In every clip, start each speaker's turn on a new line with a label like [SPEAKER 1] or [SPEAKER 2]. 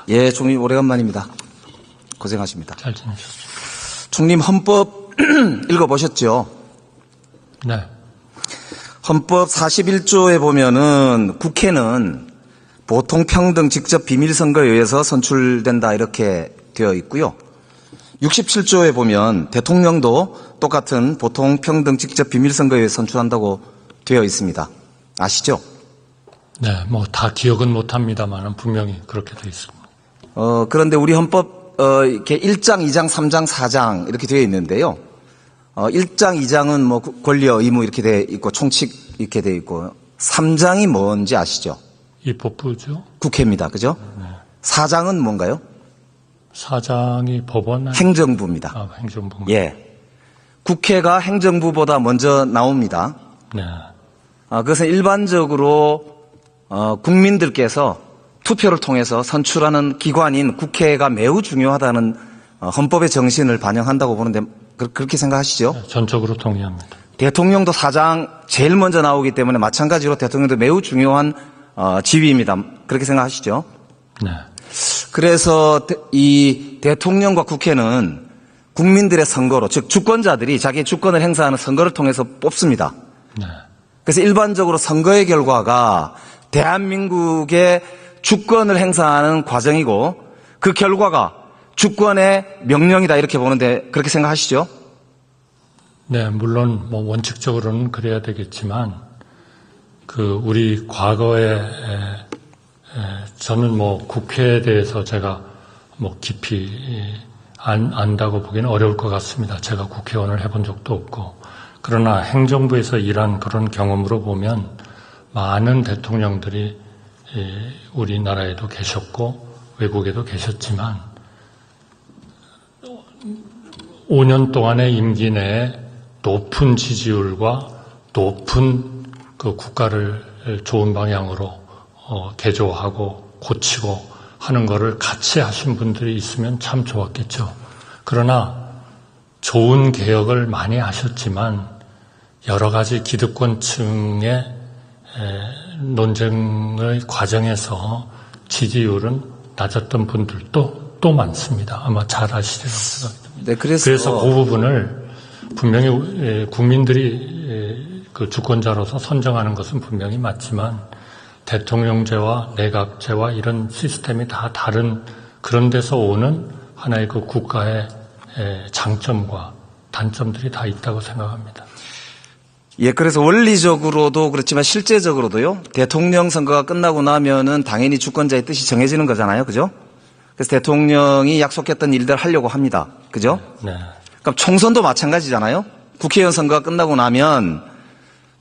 [SPEAKER 1] 예, 총리님 오래간만입니다. 고생하십니다.
[SPEAKER 2] 잘 지내셨습니다.
[SPEAKER 1] 총리님 헌법 읽어보셨죠?
[SPEAKER 2] 네.
[SPEAKER 1] 헌법 41조에 보면은 국회는 보통 평등 직접 비밀선거에 의해서 선출된다 이렇게 되어 있고요. 67조에 보면 대통령도 똑같은 보통 평등 직접 비밀선거에 의해서 선출한다고 되어 있습니다. 아시죠?
[SPEAKER 2] 네, 뭐 다 기억은 못합니다만 분명히 그렇게 되어 있습니다.
[SPEAKER 1] 그런데 우리 헌법 이렇게 1장, 2장, 3장, 4장 이렇게 되어 있는데요. 1장, 2장은 뭐 권리와 의무 이렇게 되어 있고 총칙 이렇게 되어 있고 3장이 뭔지 아시죠?
[SPEAKER 2] 입법부죠.
[SPEAKER 1] 국회입니다. 그죠?
[SPEAKER 2] 네.
[SPEAKER 1] 4장은 뭔가요?
[SPEAKER 2] 4장이 법원
[SPEAKER 1] 행정부입니다.
[SPEAKER 2] 아, 행정부.
[SPEAKER 1] 예. 국회가 행정부보다 먼저 나옵니다.
[SPEAKER 2] 네.
[SPEAKER 1] 그것은 일반적으로 국민들께서 투표를 통해서 선출하는 기관인 국회가 매우 중요하다는 헌법의 정신을 반영한다고 보는데 그렇게 생각하시죠?
[SPEAKER 2] 네, 전적으로 동의합니다.
[SPEAKER 1] 대통령도 4장 제일 먼저 나오기 때문에 마찬가지로 대통령도 매우 중요한 지위입니다. 그렇게 생각하시죠?
[SPEAKER 2] 네.
[SPEAKER 1] 그래서 이 대통령과 국회는 국민들의 선거로, 즉 주권자들이 자기의 주권을 행사하는 선거를 통해서 뽑습니다.
[SPEAKER 2] 네.
[SPEAKER 1] 그래서 일반적으로 선거의 결과가 대한민국의 주권을 행사하는 과정이고 그 결과가 주권의 명령이다 이렇게 보는데 그렇게 생각하시죠?
[SPEAKER 2] 네, 물론 뭐 원칙적으로는 그래야 되겠지만 우리 과거에 저는 뭐 국회에 대해서 제가 뭐 깊이 안다고 보기는 어려울 것 같습니다. 제가 국회의원을 해본 적도 없고. 그러나 행정부에서 일한 그런 경험으로 보면 많은 대통령들이 우리나라에도 계셨고 외국에도 계셨지만 5년 동안의 임기 내에 높은 지지율과 높은 그 국가를 좋은 방향으로 개조하고 고치고 하는 거를 같이 하신 분들이 있으면 참 좋았겠죠. 그러나 좋은 개혁을 많이 하셨지만 여러 가지 기득권층의 논쟁의 과정에서 지지율은 낮았던 분들도 또 많습니다. 아마 잘 아시리라고 생각됩니다.
[SPEAKER 1] 네,
[SPEAKER 2] 그래서 그 부분을 분명히 국민들이 그 주권자로서 선정하는 것은 분명히 맞지만 대통령제와 내각제와 이런 시스템이 다 다른 그런 데서 오는 하나의 그 국가의 장점과 단점들이 다 있다고 생각합니다.
[SPEAKER 1] 예, 그래서 원리적으로도 그렇지만 실제적으로도요. 대통령 선거가 끝나고 나면은 당연히 주권자의 뜻이 정해지는 거잖아요. 그죠? 그래서 대통령이 약속했던 일들 하려고 합니다. 그죠?
[SPEAKER 2] 네.
[SPEAKER 1] 그럼 총선도 마찬가지잖아요. 국회의원 선거가 끝나고 나면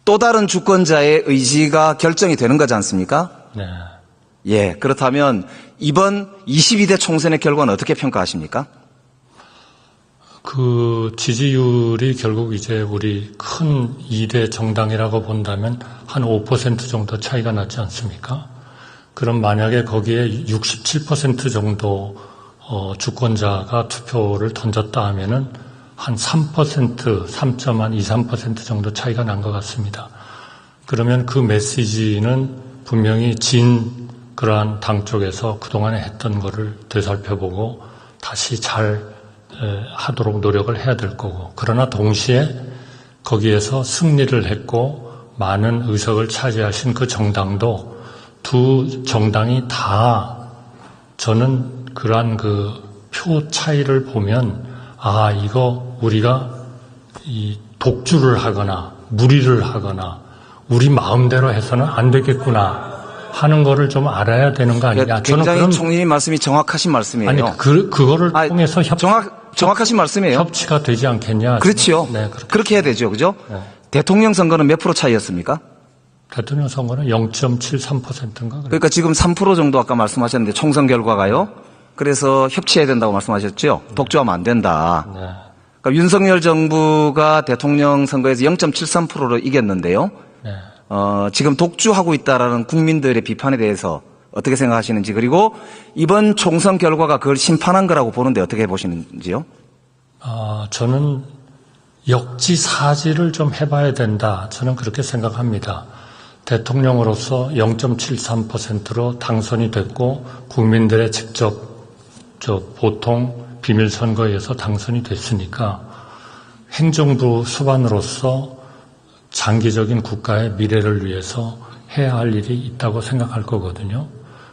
[SPEAKER 1] 또 다른 주권자의 의지가 결정이 되는 거지 않습니까?
[SPEAKER 2] 네.
[SPEAKER 1] 예, 그렇다면 이번 22대 총선의 결과는 어떻게 평가하십니까?
[SPEAKER 2] 그 지지율이 결국 이제 우리 큰 2대 정당이라고 본다면 한 5% 정도 차이가 나지 않습니까? 그럼 만약에 거기에 67% 정도 주권자가 투표를 던졌다 하면은 한 3%, 3.23% 정도 차이가 난 것 같습니다. 그러면 그 메시지는 분명히 그러한 당 쪽에서 그동안에 했던 거를 되살펴보고 다시 잘 하도록 노력을 해야 될 거고, 그러나 동시에 거기에서 승리를 했고 많은 의석을 차지하신 그 정당도 두 정당이 다 저는 그러한 그 표 차이를 보면 이거 우리가 이 독주를 하거나 무리를 하거나 우리 마음대로 해서는 안 되겠구나 하는 거를 좀 알아야 되는 거 아니냐.
[SPEAKER 1] 굉장히 총리님 말씀이 정확하신 말씀이에요.
[SPEAKER 2] 아니, 그거를 통해서
[SPEAKER 1] 정확하신 말씀이에요.
[SPEAKER 2] 협치가 되지 않겠냐.
[SPEAKER 1] 그렇지요.
[SPEAKER 2] 네,
[SPEAKER 1] 그렇게 해야 되죠. 그죠?
[SPEAKER 2] 네.
[SPEAKER 1] 대통령 선거는 몇 프로 차이였습니까?
[SPEAKER 2] 대통령 선거는 0.73%인가?
[SPEAKER 1] 그러니까 지금 3% 정도 아까 말씀하셨는데 총선 결과가요. 그래서 협치해야 된다고 말씀하셨죠. 독주하면 안 된다.
[SPEAKER 2] 네.
[SPEAKER 1] 그러니까 윤석열 정부가 대통령 선거에서 0.73%로 이겼는데요.
[SPEAKER 2] 네.
[SPEAKER 1] 지금 독주하고 있다라는 국민들의 비판에 대해서 어떻게 생각하시는지, 그리고 이번 총선 결과가 그걸 심판한 거라고 보는데 어떻게 보시는지요?
[SPEAKER 2] 저는 역지사지를 좀 해봐야 된다. 저는 그렇게 생각합니다. 대통령으로서 0.73%로 당선이 됐고 국민들의 직접 보통 비밀 선거에 의해서 당선이 됐으니까 행정부 수반으로서 장기적인 국가의 미래를 위해서 해야 할 일이 있다고 생각할 거거든요.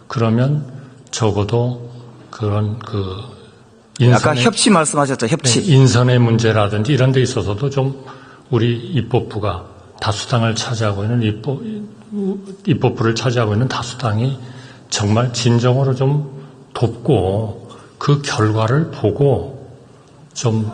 [SPEAKER 2] 그러면 적어도 그런
[SPEAKER 1] 아까 협치 말씀하셨죠, 협치.
[SPEAKER 2] 네, 인선의 문제라든지 이런 데 있어서도 좀 우리 입법부가 다수당을 차지하고 있는 입법부를 차지하고 있는 다수당이 정말 진정으로 좀 돕고 그 결과를 보고 좀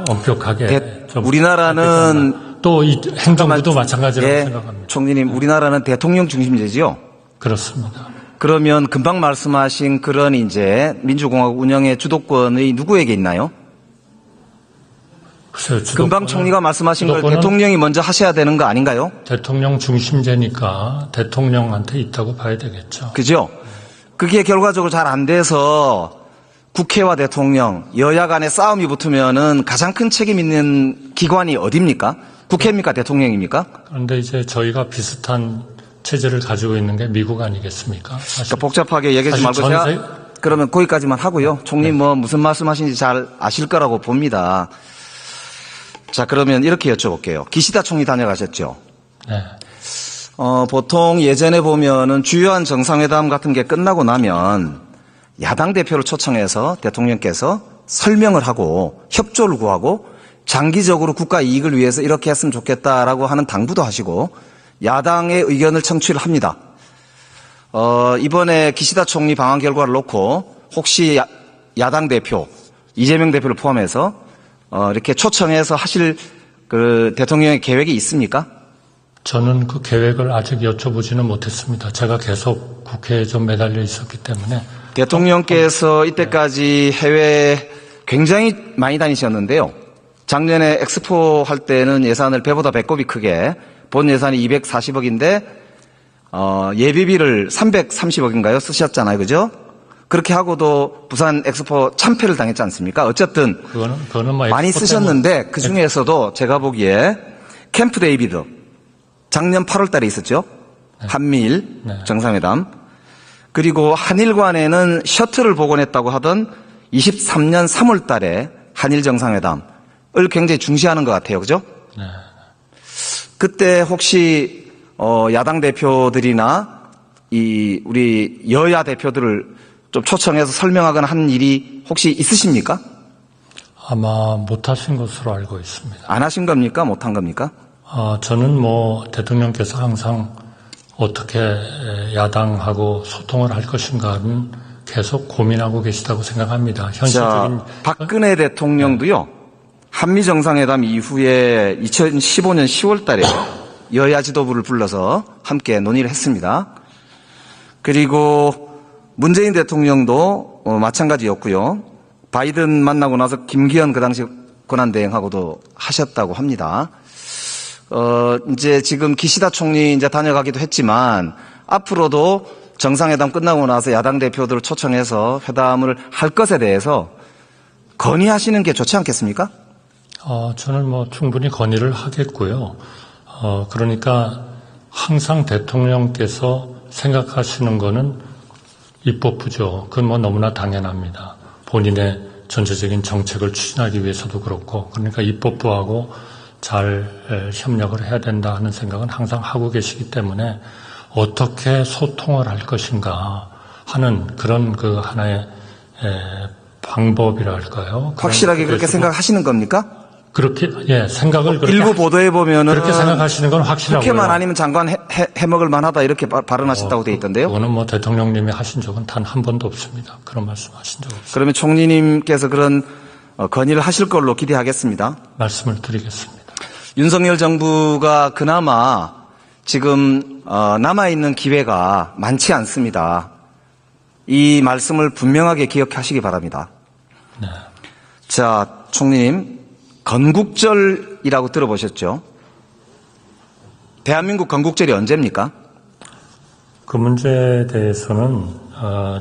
[SPEAKER 2] 엄격하게 좀
[SPEAKER 1] 우리나라는
[SPEAKER 2] 또 이 행정부도 마찬가지라고
[SPEAKER 1] 예,
[SPEAKER 2] 생각합니다.
[SPEAKER 1] 총리님, 우리나라는 대통령 중심제지요.
[SPEAKER 2] 그렇습니다.
[SPEAKER 1] 그러면 금방 말씀하신 그런 이제 민주공화국 운영의 주도권의 누구에게 있나요?
[SPEAKER 2] 글쎄요,
[SPEAKER 1] 금방 총리가 말씀하신 걸
[SPEAKER 2] 주도권은
[SPEAKER 1] 대통령이 먼저 하셔야 되는 거 아닌가요?
[SPEAKER 2] 대통령 중심제니까 대통령한테 있다고 봐야 되겠죠.
[SPEAKER 1] 그죠? 그게 결과적으로 잘 안 돼서 국회와 대통령, 여야 간의 싸움이 붙으면은 가장 큰 책임 있는 기관이 어디입니까? 국회입니까? 대통령입니까?
[SPEAKER 2] 그런데 이제 저희가 비슷한 체제를 가지고 있는 게 미국 아니겠습니까? 사실
[SPEAKER 1] 그러니까 복잡하게 얘기하지 말고 제가 그러면 거기까지만 하고요. 총리 뭐 무슨 말씀하시는지 잘 아실 거라고 봅니다. 자, 그러면 이렇게 여쭤볼게요. 기시다 총리 다녀가셨죠?
[SPEAKER 2] 네.
[SPEAKER 1] 보통 예전에 보면은 주요한 정상회담 같은 게 끝나고 나면 야당 대표를 초청해서 대통령께서 설명을 하고 협조를 구하고 장기적으로 국가 이익을 위해서 이렇게 했으면 좋겠다라고 하는 당부도 하시고 야당의 의견을 청취를 합니다. 이번에 기시다 총리 방한 결과를 놓고 혹시 야당 대표, 이재명 대표를 포함해서 이렇게 초청해서 하실 그 대통령의 계획이 있습니까?
[SPEAKER 2] 저는 그 계획을 아직 여쭤보지는 못했습니다. 제가 계속 국회에 좀 매달려 있었기 때문에.
[SPEAKER 1] 대통령께서 이때까지 해외 굉장히 많이 다니셨는데요. 작년에 엑스포 할 때는 예산을 배보다 배꼽이 크게 본 예산이 240억인데 예비비를 330억인가요? 쓰셨잖아요. 그죠? 그렇게 하고도 부산 엑스포 참패를 당했지 않습니까? 어쨌든
[SPEAKER 2] 그거는 뭐
[SPEAKER 1] 많이
[SPEAKER 2] 엑스포
[SPEAKER 1] 쓰셨는데 그중에서도 제가 보기에 캠프 데이비드 작년 8월 달에 있었죠. 한미일
[SPEAKER 2] 네.
[SPEAKER 1] 정상회담. 그리고 한일 간에는 셔틀을 복원했다고 하던 23년 3월 달에 한일 정상회담을 굉장히 중시하는 것 같아요. 그죠?
[SPEAKER 2] 네.
[SPEAKER 1] 그때 혹시 야당 대표들이나 우리 여야 대표들을 좀 초청해서 설명하거나 한 일이 혹시 있으십니까?
[SPEAKER 2] 아마 못하신 것으로 알고 있습니다.
[SPEAKER 1] 안 하신 겁니까? 못한 겁니까?
[SPEAKER 2] 저는 뭐 대통령께서 항상 어떻게 야당하고 소통을 할 것인가는 계속 고민하고 계시다고 생각합니다. 현실적인.
[SPEAKER 1] 자, 박근혜 대통령도요, 한미 정상회담 이후에 2015년 10월 달에 여야 지도부를 불러서 함께 논의를 했습니다. 그리고 문재인 대통령도 마찬가지였고요. 바이든 만나고 나서 김기현 그 당시 권한대행하고도 하셨다고 합니다. 이제 지금 기시다 총리 이제 다녀가기도 했지만 앞으로도 정상회담 끝나고 나서 야당 대표들을 초청해서 회담을 할 것에 대해서 건의하시는 게 좋지 않겠습니까?
[SPEAKER 2] 저는 뭐 충분히 건의를 하겠고요. 그러니까 항상 대통령께서 생각하시는 거는 입법부죠. 그건 뭐 너무나 당연합니다. 본인의 전체적인 정책을 추진하기 위해서도 그렇고, 그러니까 입법부하고 잘 협력을 해야 된다 하는 생각은 항상 하고 계시기 때문에 어떻게 소통을 할 것인가 하는 그런 그 하나의 방법이라 할까요?
[SPEAKER 1] 확실하게 그렇게 생각하시는 겁니까?
[SPEAKER 2] 그렇게 생각을 그렇게
[SPEAKER 1] 일부 보도에 보면은
[SPEAKER 2] 그렇게 생각하시는 건 확실하고요.
[SPEAKER 1] 국회만 아니면 장관 해먹을 만하다 이렇게 발언하셨다고 돼 있던데요.
[SPEAKER 2] 그거는 뭐 대통령님이 하신 적은 단 한 번도 없습니다. 그런 말씀하신 적 없습니다.
[SPEAKER 1] 그러면 총리님께서 그런 건의를 하실 걸로 기대하겠습니다.
[SPEAKER 2] 말씀을 드리겠습니다.
[SPEAKER 1] 윤석열 정부가 그나마 지금 남아있는 기회가 많지 않습니다. 이 말씀을 분명하게 기억하시기 바랍니다.
[SPEAKER 2] 네.
[SPEAKER 1] 자, 총리님, 건국절이라고 들어보셨죠? 대한민국 건국절이 언제입니까?
[SPEAKER 2] 그 문제에 대해서는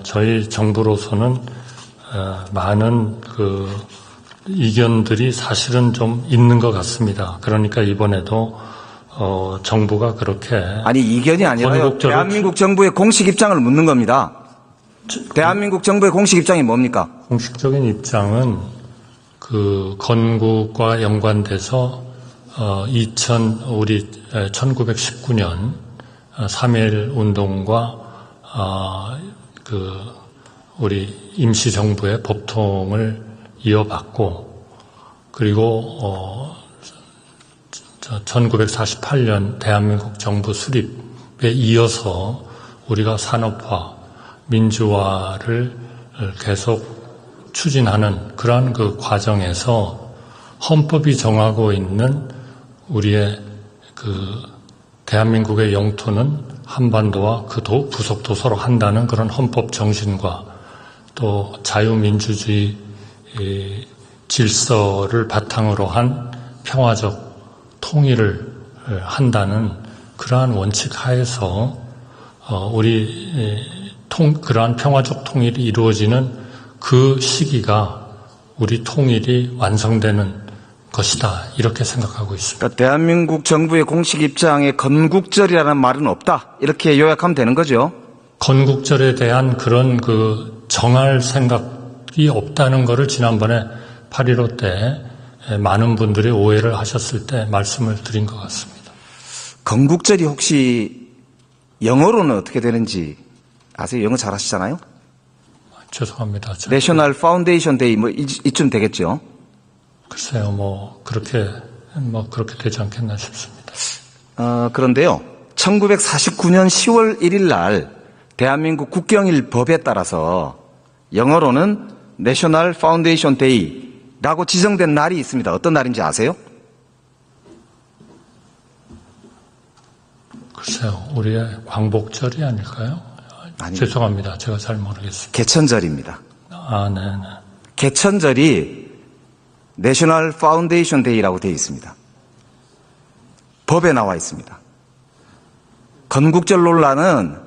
[SPEAKER 2] 저희 정부로서는 많은 그 이견들이 사실은 좀 있는 것 같습니다. 그러니까 이번에도 정부가 그렇게
[SPEAKER 1] 아니, 이견이 아니라요.
[SPEAKER 2] 건국절을-
[SPEAKER 1] 대한민국 정부의 공식 입장을 묻는 겁니다. 대한민국 정부의 공식 입장이 뭡니까?
[SPEAKER 2] 공식적인 입장은 그 건국과 연관돼서 1919년 3.1 운동과 우리 임시정부의 법통을 이어받고, 그리고 1948년 대한민국 정부 수립에 이어서 우리가 산업화, 민주화를 계속 추진하는 그러한 그 과정에서 헌법이 정하고 있는 우리의 대한민국의 영토는 한반도와 그 부속 도서로 한다는 그런 헌법 정신과 또 자유민주주의 질서를 바탕으로 한 평화적 통일을 한다는 그러한 원칙 하에서 그러한 평화적 통일이 이루어지는 그 시기가 우리 통일이 완성되는 것이다, 이렇게 생각하고 있습니다.
[SPEAKER 1] 그러니까 대한민국 정부의 공식 입장에 건국절이라는 말은 없다, 이렇게 요약하면 되는 거죠.
[SPEAKER 2] 건국절에 대한 그런 정할 생각이 없다는 것을 지난번에 8.15 때 많은 분들이 오해를 하셨을 때 말씀을 드린 것 같습니다.
[SPEAKER 1] 건국절이 혹시 영어로는 어떻게 되는지 아세요? 영어 잘하시잖아요?
[SPEAKER 2] 죄송합니다.
[SPEAKER 1] 내셔널 파운데이션 데이 이쯤 되겠죠?
[SPEAKER 2] 글쎄요, 그렇게 되지 않겠나 싶습니다.
[SPEAKER 1] 그런데요, 1949년 10월 1일 날 대한민국 국경일 법에 따라서 영어로는 내셔널 파운데이션 데이라고 지정된 날이 있습니다. 어떤 날인지 아세요?
[SPEAKER 2] 글쎄요, 우리의 광복절이 아닐까요?
[SPEAKER 1] 아닙니다.
[SPEAKER 2] 죄송합니다. 제가 잘 모르겠습니다.
[SPEAKER 1] 개천절입니다.
[SPEAKER 2] 네네.
[SPEAKER 1] 개천절이 내셔널 파운데이션 데이라고 되어 있습니다. 법에 나와 있습니다. 건국절 논란은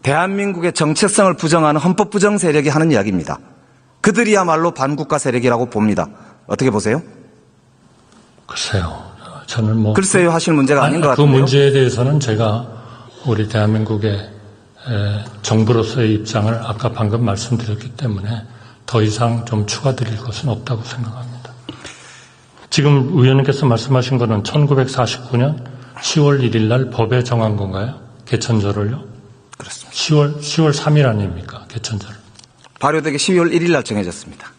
[SPEAKER 1] 대한민국의 정체성을 부정하는 헌법 부정 세력이 하는 이야기입니다. 그들이야말로 반국가 세력이라고 봅니다. 어떻게 보세요?
[SPEAKER 2] 글쎄요, 저는
[SPEAKER 1] 글쎄요 하실 문제가 아닌 것
[SPEAKER 2] 그
[SPEAKER 1] 같은데요.
[SPEAKER 2] 문제에 대해서는 제가 우리 대한민국의 정부로서의 입장을 아까 방금 말씀드렸기 때문에 더 이상 좀 추가드릴 것은 없다고 생각합니다. 지금 의원님께서 말씀하신 거는 1949년 10월 1일 날 법에 정한 건가요? 개천절을요?
[SPEAKER 1] 그렇습니다.
[SPEAKER 2] 10월 3일 아닙니까? 개천절.
[SPEAKER 1] 발효되기 12월 1일 날 정해졌습니다.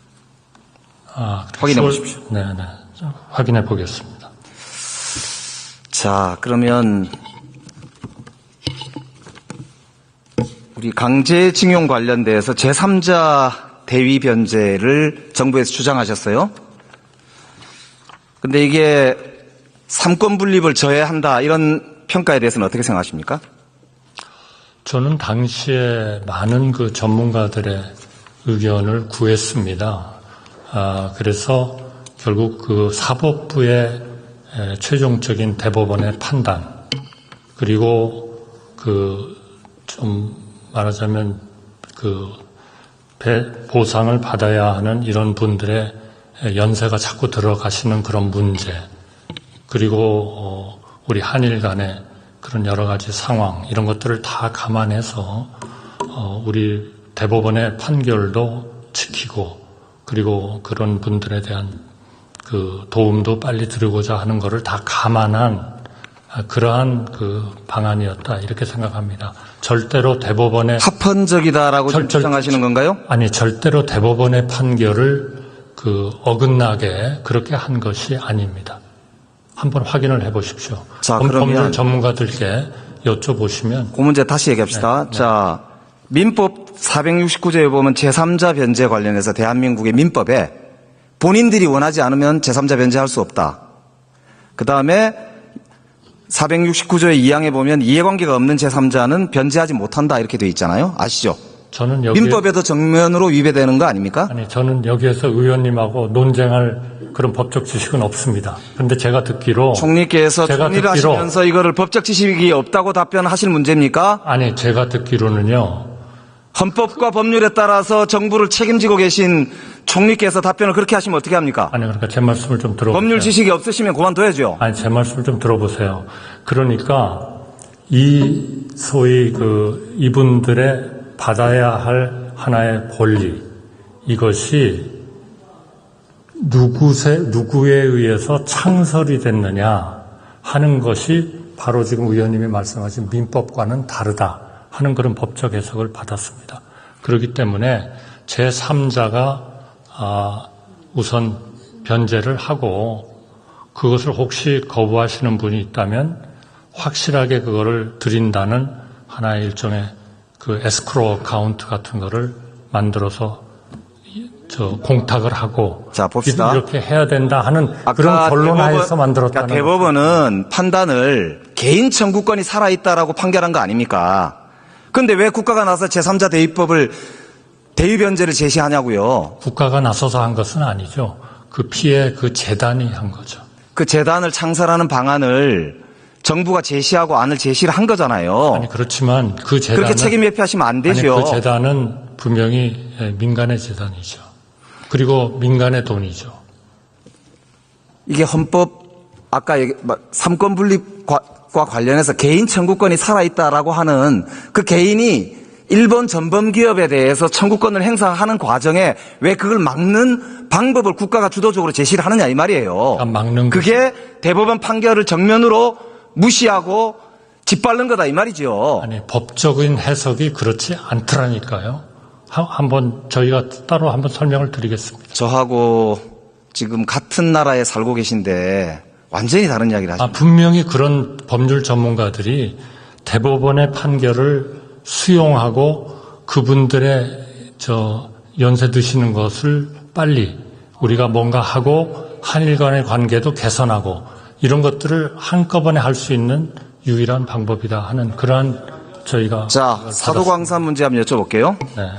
[SPEAKER 1] 확인해 보십시오.
[SPEAKER 2] 네네. 확인해 보겠습니다.
[SPEAKER 1] 자, 그러면 우리 강제징용 관련돼서 제3자 대위 변제를 정부에서 주장하셨어요. 근데 이게 삼권 분립을 저해한다, 이런 평가에 대해서는 어떻게 생각하십니까?
[SPEAKER 2] 저는 당시에 많은 전문가들의 의견을 구했습니다. 그래서 결국 사법부의 최종적인 대법원의 판단, 그리고 좀 말하자면 보상을 받아야 하는 이런 분들의 연세가 자꾸 들어가시는 그런 문제, 그리고 우리 한일 간의 그런 여러 가지 상황, 이런 것들을 다 감안해서 우리 대법원의 판결도 지키고, 그리고 그런 분들에 대한 도움도 빨리 드리고자 하는 것을 다 감안한 그러한 방안이었다, 이렇게 생각합니다. 절대로 대법원의
[SPEAKER 1] 합헌적이다라고 주장하시는 건가요?
[SPEAKER 2] 아니, 절대로 대법원의 판결을 어긋나게 그렇게 한 것이 아닙니다. 한번 확인을 해보십시오.
[SPEAKER 1] 자,
[SPEAKER 2] 법률
[SPEAKER 1] 그러면
[SPEAKER 2] 전문가들께 여쭤보시면.
[SPEAKER 1] 그 문제 다시 얘기합시다.
[SPEAKER 2] 네.
[SPEAKER 1] 자, 민법 469조에 보면 제3자 변제 관련해서 대한민국의 민법에 본인들이 원하지 않으면 제3자 변제할 수 없다. 그 다음에 469조의 2항에 보면 이해관계가 없는 제3자는 변제하지 못한다, 이렇게 돼 있잖아요. 아시죠?
[SPEAKER 2] 저는
[SPEAKER 1] 민법에도 정면으로 위배되는 거 아닙니까?
[SPEAKER 2] 아니, 저는 여기에서 의원님하고 논쟁할 그런 법적 지식은 없습니다. 그런데 제가 듣기로
[SPEAKER 1] 총리께서
[SPEAKER 2] 제가
[SPEAKER 1] 총리를
[SPEAKER 2] 듣기로
[SPEAKER 1] 하시면서 이거를 법적 지식이 없다고 답변하실 문제입니까?
[SPEAKER 2] 아니, 제가 듣기로는요,
[SPEAKER 1] 헌법과 법률에 따라서 정부를 책임지고 계신 총리께서 답변을 그렇게 하시면 어떻게 합니까?
[SPEAKER 2] 아니, 그러니까 제 말씀을 좀 들어보세요.
[SPEAKER 1] 법률 지식이 없으시면 그만둬야죠.
[SPEAKER 2] 아니, 제 말씀을 좀 들어보세요. 그러니까 이 소위 이분들의 받아야 할 하나의 권리, 이것이 누구에 의해서 창설이 됐느냐 하는 것이 바로 지금 의원님이 말씀하신 민법과는 다르다 하는 그런 법적 해석을 받았습니다. 그렇기 때문에 제3자가 우선 변제를 하고 그것을 혹시 거부하시는 분이 있다면 확실하게 그거를 드린다는 하나의 일종의 에스크로우 어카운트 같은 거를 만들어서 공탁을 하고
[SPEAKER 1] 자, 봅시다.
[SPEAKER 2] 이렇게 해야 된다 하는 그런 결론하에서 만들었다는
[SPEAKER 1] 그러니까 대법원은 판단을 개인 청구권이 살아있다라고 판결한 거 아닙니까? 그런데 왜 국가가 나서 제3자 대위법을 대위변제를 제시하냐고요.
[SPEAKER 2] 국가가 나서서 한 것은 아니죠. 그 피해 재단이 한 거죠.
[SPEAKER 1] 그 재단을 창설하는 방안을 정부가 제시하고 안을 제시를 한 거잖아요.
[SPEAKER 2] 아니 그렇지만 그 재단은
[SPEAKER 1] 그렇게 책임 회피하시면 안 되죠.
[SPEAKER 2] 아니, 그 재단은 분명히 민간의 재단이죠. 그리고 민간의 돈이죠.
[SPEAKER 1] 이게 헌법 아까 삼권 분립과 관련해서 개인 청구권이 살아있다라고 하는 그 개인이 일본 전범기업에 대해서 청구권을 행사하는 과정에 왜 그걸 막는 방법을 국가가 주도적으로 제시를 하느냐 이 말이에요.
[SPEAKER 2] 막는
[SPEAKER 1] 그게 대법원 판결을 정면으로 무시하고 짓밟는 거다 이 말이죠.
[SPEAKER 2] 아니 법적인 해석이 그렇지 않더라니까요. 한번 저희가 따로 한번 설명을 드리겠습니다.
[SPEAKER 1] 저하고 지금 같은 나라에 살고 계신데 완전히 다른 이야기를 하십니다.
[SPEAKER 2] 분명히 그런 법률 전문가들이 대법원의 판결을 수용하고 그분들의 연세 드시는 것을 빨리 우리가 뭔가 하고 한일 간의 관계도 개선하고 이런 것들을 한꺼번에 할 수 있는 유일한 방법이다 하는 그러한 저희가
[SPEAKER 1] 자, 사도광산 문제 한번 여쭤볼게요.
[SPEAKER 2] 네.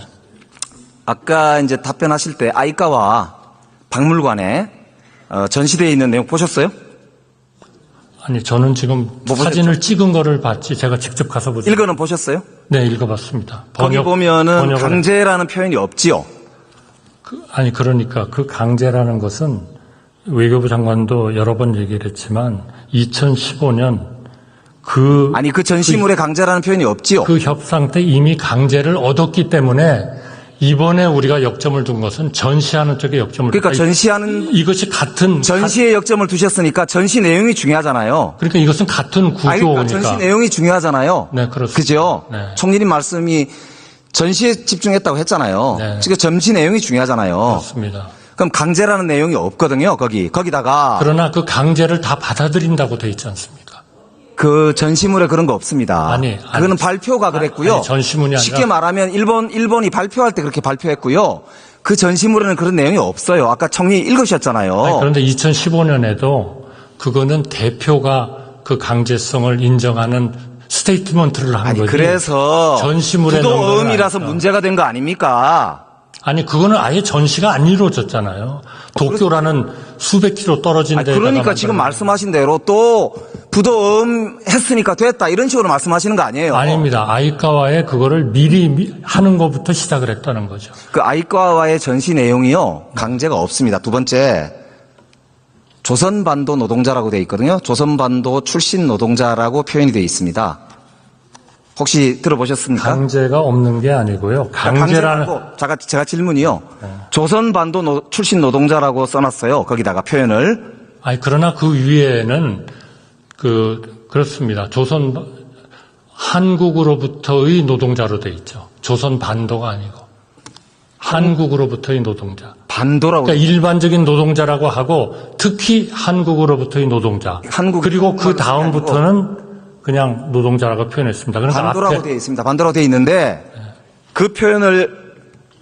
[SPEAKER 1] 아까 이제 답변하실 때 아이카와 박물관에 전시되어 있는 내용 보셨어요?
[SPEAKER 2] 아니 저는 지금 사진을 찍은 거를 봤지 제가 직접 가서 보지.
[SPEAKER 1] 읽어는 보셨어요?
[SPEAKER 2] 네, 읽어봤습니다.
[SPEAKER 1] 거기 보면은 강제라는 표현이 없지요.
[SPEAKER 2] 아니 그러니까 그 강제라는 것은 외교부 장관도 여러 번 얘기를 했지만 2015년 그
[SPEAKER 1] 전시물에 강제라는 표현이 없지요.
[SPEAKER 2] 그 협상 때 이미 강제를 얻었기 때문에 이번에 우리가 역점을 둔 것은 전시하는 쪽에 역점을
[SPEAKER 1] 그러니까 전시하는
[SPEAKER 2] 이것이 같은
[SPEAKER 1] 전시에 역점을 두셨으니까 전시 내용이 중요하잖아요.
[SPEAKER 2] 그러니까 이것은 같은 구조니까.
[SPEAKER 1] 그러니까 전시 내용이 중요하잖아요.
[SPEAKER 2] 네, 그렇습니다.
[SPEAKER 1] 그죠?
[SPEAKER 2] 네.
[SPEAKER 1] 총리님 말씀이 전시에 집중했다고 했잖아요.
[SPEAKER 2] 네.
[SPEAKER 1] 지금 전시 내용이 중요하잖아요.
[SPEAKER 2] 그렇습니다.
[SPEAKER 1] 그럼 강제라는 내용이 없거든요. 거기다가
[SPEAKER 2] 그러나 그 강제를 다 받아들인다고 돼 있지 않습니까?
[SPEAKER 1] 그 전시물에 그런 거 없습니다. 그거는 발표가 그랬고요.
[SPEAKER 2] 아니, 전시문이 아니라
[SPEAKER 1] 쉽게 말하면 일본이 발표할 때 그렇게 발표했고요. 그 전시물에는 그런 내용이 없어요. 아까 총리 읽으셨잖아요.
[SPEAKER 2] 그런데 2015년에도 그거는 대표가 그 강제성을 인정하는 스테이트먼트를 한 거지.
[SPEAKER 1] 그래서
[SPEAKER 2] 전시물에
[SPEAKER 1] 부도음이라서 문제가 된 거 아닙니까?
[SPEAKER 2] 아니 그거는 아예 전시가 안 이루어졌잖아요. 도쿄라는 수백 킬로 떨어진 데다가
[SPEAKER 1] 그러니까 지금 말씀하신 대로 또 부도음 했으니까 됐다 이런 식으로 말씀하시는 거 아니에요?
[SPEAKER 2] 아닙니다. 아이카와의 그거를 미리 하는 것부터 시작을 했다는 거죠.
[SPEAKER 1] 그 아이카와의 전시 내용이요 강제가 없습니다. 두 번째 조선반도 노동자라고 되어 있거든요. 조선반도 출신 노동자라고 표현이 되어 있습니다. 혹시 들어보셨습니까?
[SPEAKER 2] 강제가 없는 게 아니고요. 강제라는
[SPEAKER 1] 제가 질문이요. 조선반도 출신 노동자라고 써놨어요. 거기다가 표현을.
[SPEAKER 2] 그러나 그 위에는 그렇습니다. 한국으로부터의 노동자로 돼 있죠. 조선반도가 아니고 한국으로부터의 노동자.
[SPEAKER 1] 반도라고.
[SPEAKER 2] 그러니까 일반적인 노동자라고 하고 특히 한국으로부터의 노동자. 그리고 그 다음부터는 그냥 노동자라고 표현했습니다. 그러니까
[SPEAKER 1] 반도라고 되어 있습니다. 반도라고 되어 있는데 그 표현을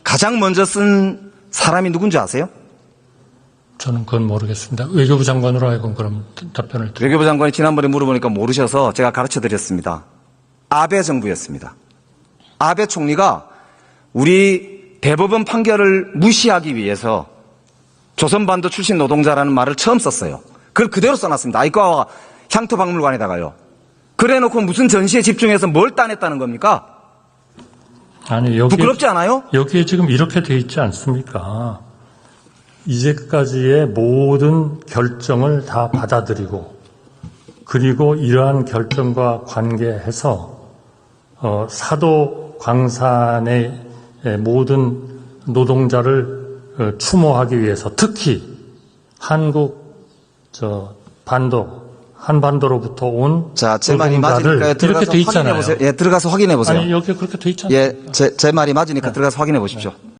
[SPEAKER 1] 가장 먼저 쓴 사람이 누군지 아세요?
[SPEAKER 2] 저는 그건 모르겠습니다. 외교부 장관으로 하여금 그럼 답변을 드릴게요.
[SPEAKER 1] 외교부 장관이 지난번에 물어보니까 모르셔서 제가 가르쳐 드렸습니다. 아베 정부였습니다. 아베 총리가 우리 대법원 판결을 무시하기 위해서 조선반도 출신 노동자라는 말을 처음 썼어요. 그걸 그대로 써놨습니다. 아이카와 향토박물관에다가요. 그래 놓고 무슨 전시에 집중해서 뭘 따냈다는 겁니까?
[SPEAKER 2] 아니, 여기
[SPEAKER 1] 부끄럽지 않아요?
[SPEAKER 2] 여기에 지금 이렇게 돼 있지 않습니까? 이제까지의 모든 결정을 다 받아들이고, 그리고 이러한 결정과 관계해서 사도 광산의 모든 노동자를 추모하기 위해서 특히 한국 한반도로부터 온
[SPEAKER 1] 자, 제 말이
[SPEAKER 2] 노동자를
[SPEAKER 1] 맞으니까
[SPEAKER 2] 이렇게
[SPEAKER 1] 들어가서
[SPEAKER 2] 돼
[SPEAKER 1] 확인해
[SPEAKER 2] 있잖아요.
[SPEAKER 1] 보세요. 예, 들어가서 확인해 보세요.
[SPEAKER 2] 아니, 여기 그렇게 돼 있지 않습니까?
[SPEAKER 1] 예, 제 말이 맞으니까 들어가서 확인해 보십시오.